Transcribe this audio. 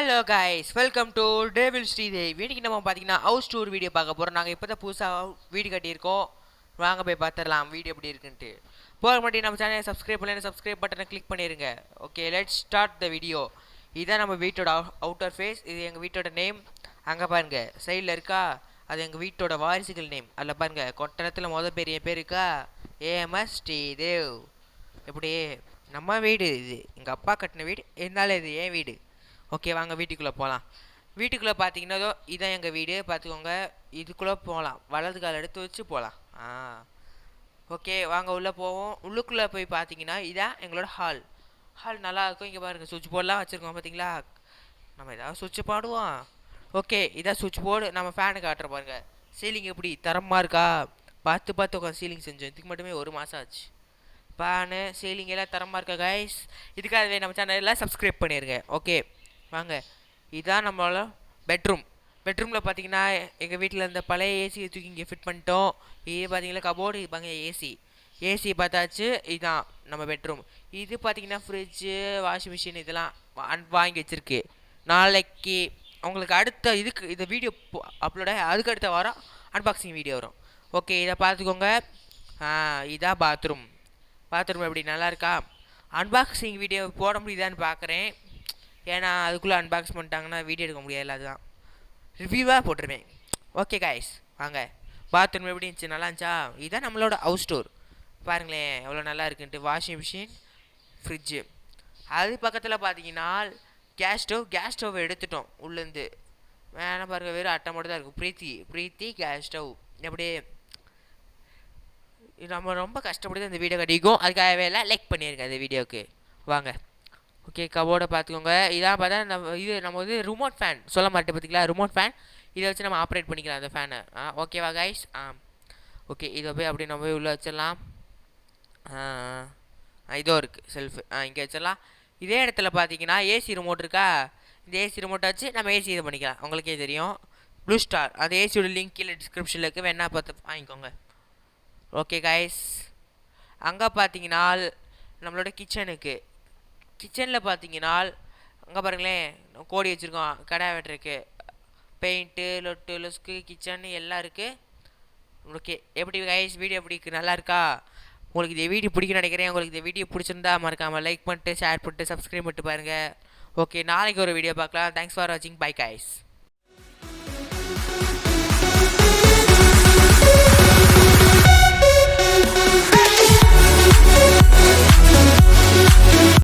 Hello guys, welcome to டேவில் ஸ்ரீதேவ். இன்னைக்கு நம்ம பார்த்தீங்கன்னா ஹவுஸ் டூர் வீடியோ பார்க்க போகிறோம். நாங்கள் இப்போ தான் புதுசாக வீடு கட்டியிருக்கோம். வாங்க போய் பார்த்துடலாம் வீடியோ எப்படி இருக்குன்ட்டு. போக மாட்டேன் நம்ம சேனலை சப்ஸ்கிரைப் பண்ணி சப்ஸ்கிரைப் பட்டனை கிளிக் பண்ணிடுங்க. Okay, let's start the video. இதுதான் நம்ம வீட்டோட அவுட்டர் ஃபேஸ். இது எங்கள் வீட்டோட நேம். அங்கே பாருங்க சைடில் இருக்கா, அது எங்கள் வீட்டோட வாரிசுகள் நேம். அதில் பாருங்க கொட்டணத்தில் பேர் என் பேர் இருக்கா, ஏஎம்எஸ் ஸ்ரீதேவ். எப்படி நம்ம வீடு இது எங்கள் அப்பா கட்டின வீடு, இருந்தாலும் இது ஏன் வீடு. ஓகே, வாங்க வீட்டுக்குள்ளே போகலாம். வீட்டுக்குள்ளே பார்த்தீங்கன்னா இதான் எங்கள் வீடு. பார்த்துக்கோங்க, இதுக்குள்ளே போகலாம், வலது கால் எடுத்து வச்சு போகலாம். ஓகே, வாங்க உள்ளே போவோம். உள்ளுக்குள்ளே போய் பார்த்தீங்கன்னா இதான் எங்களோட ஹால். நல்லா இருக்கும். இங்கே பாருங்கள் சுவிட்ச் போர்டெலாம் வச்சுருக்கோம் பார்த்தீங்களா. நம்ம ஏதாவது சுவிட்ச் பாடுவோம். ஓகே, இதான் சுவிட்ச் போர்டு. நம்ம ஃபேனு காட்டுற பாருங்க. சீலிங் எப்படி தரமாக இருக்கா, பார்த்து உட்காந்து சீலிங் செஞ்சோம். இதுக்கு மட்டுமே 1 மாதம் ஆச்சு. ஃபேனு சீலிங் எல்லாம் தரமாக இருக்கா கைஸ். இதுக்காகவே நம்ம சேனலில் சப்ஸ்கிரைப் பண்ணிடுங்க. ஓகே வாங்க, இதுதான் நம்மளோட பெட்ரூம். பெட்ரூமில் பார்த்தீங்கன்னா எங்கள் வீட்டில் இருந்த பழைய ஏசியை தூக்கி இங்கே ஃபிட் பண்ணிட்டோம். இது பார்த்தீங்கன்னா கபோர்டு, இது பாருங்க ஏசி பார்த்தாச்சு. இதுதான் நம்ம பெட்ரூம். இது பார்த்தீங்கன்னா ஃப்ரிட்ஜு, வாஷிங் மிஷின் இதெல்லாம் வாங்கி வச்சுருக்கு. நாளைக்கு உங்களுக்கு அடுத்த இந்த வீடியோ அப்லோட அதுக்கு அடுத்த வாரம் அன்பாக்சிங் வீடியோ வரும். ஓகே, இதை பார்த்துக்கோங்க. இதான் பாத்ரூம் எப்படி நல்லா இருக்கா. அன்பாக்சிங் வீடியோ போட முடியுதான்னு பார்க்குறேன். ஏன்னா அதுக்குள்ளே அன்பாக்ஸ் பண்ணிட்டாங்கன்னா வீடியோ எடுக்க முடியாது. அதுதான் ரிவ்யூவாக போட்டுருவேன். ஓகே கைஸ், வாங்க. பாத்ரூம் எப்படி இருந்துச்சு, நல்லா இருந்துச்சா. இதுதான் நம்மளோட ஹவுஸ் டூர். பாருங்களேன் எவ்வளோ நல்லா இருக்குன்ட்டு. Washing machine, fridge. அது பக்கத்தில் பார்த்தீங்கன்னா கேஸ் ஸ்டவ் எடுத்துட்டோம் உள்ளேருந்து. வேணாம் பாருங்கள், வெறும் அட்டை மட்டும் தான் இருக்கும். Preethi gas stove. அப்படியே நம்ம ரொம்ப கஷ்டப்பட்டு இந்த வீடியோ கட்டிக்கும். அதுக்காகவே எல்லாம் லைக் பண்ணியிருக்கேன் அந்த வீடியோவுக்கு. வாங்க. ஓகே, கபோர்டை பார்த்துக்கோங்க. இதான் பார்த்தா நம்ம ரிமோட் ஃபேன் சொல்ல மாட்டேன் பார்த்தீங்களா, ரிமோட் ஃபேன். இதை வச்சு நம்ம ஆப்ரேட் பண்ணிக்கலாம் அந்த ஃபேனை. ஓகேவா கைஸ். ஓகே, இதை போய் அப்படி நம்ம போய் உள்ளே வச்சிடலாம். இதோ இருக்குது செல்ஃபு. இங்கே வச்சிடலாம். இதே இடத்துல பார்த்தீங்கன்னா ஏசி ரிமோட் இருக்கா. இந்த ஏசி ரிமோட்டை வச்சு நம்ம ஏசி இது பண்ணிக்கலாம். உங்களுக்கே தெரியும், ப்ளூ ஸ்டார். அந்த ஏசியோட லிங்க் கீழே டிஸ்கிரிப்ஷனில் இருக்குது, வேணா பார்த்து வாங்கிக்கோங்க. ஓகே கைஸ், அங்கே பார்த்தீங்கன்னா நம்மளோட கிச்சனில் பார்த்தீங்கன்னா அங்கே பாருங்களேன் கோடி வச்சுருக்கோம். கடை வெட்டுருக்கு, பெயிண்ட்டு, லொஸ்க்கு, கிச்சன் எல்லாம் இருக்குது. ஓகே, எப்படி கைஸ் வீடியோ எப்படி இருக்குது, நல்லா இருக்கா. உங்களுக்கு இந்த வீடியோ பிடிக்குன்னு நினைக்கிறேன். உங்களுக்கு இந்த வீடியோ பிடிச்சிருந்தா மறக்காமல் லைக் பண்ணிட்டு ஷேர் பண்ணிட்டு சப்ஸ்கிரைப் பண்ணிட்டு பாருங்கள். ஓகே, நாளைக்கு ஒரு வீடியோ பார்க்கலாம். தேங்க்ஸ் ஃபார் வாட்சிங். Bye guys.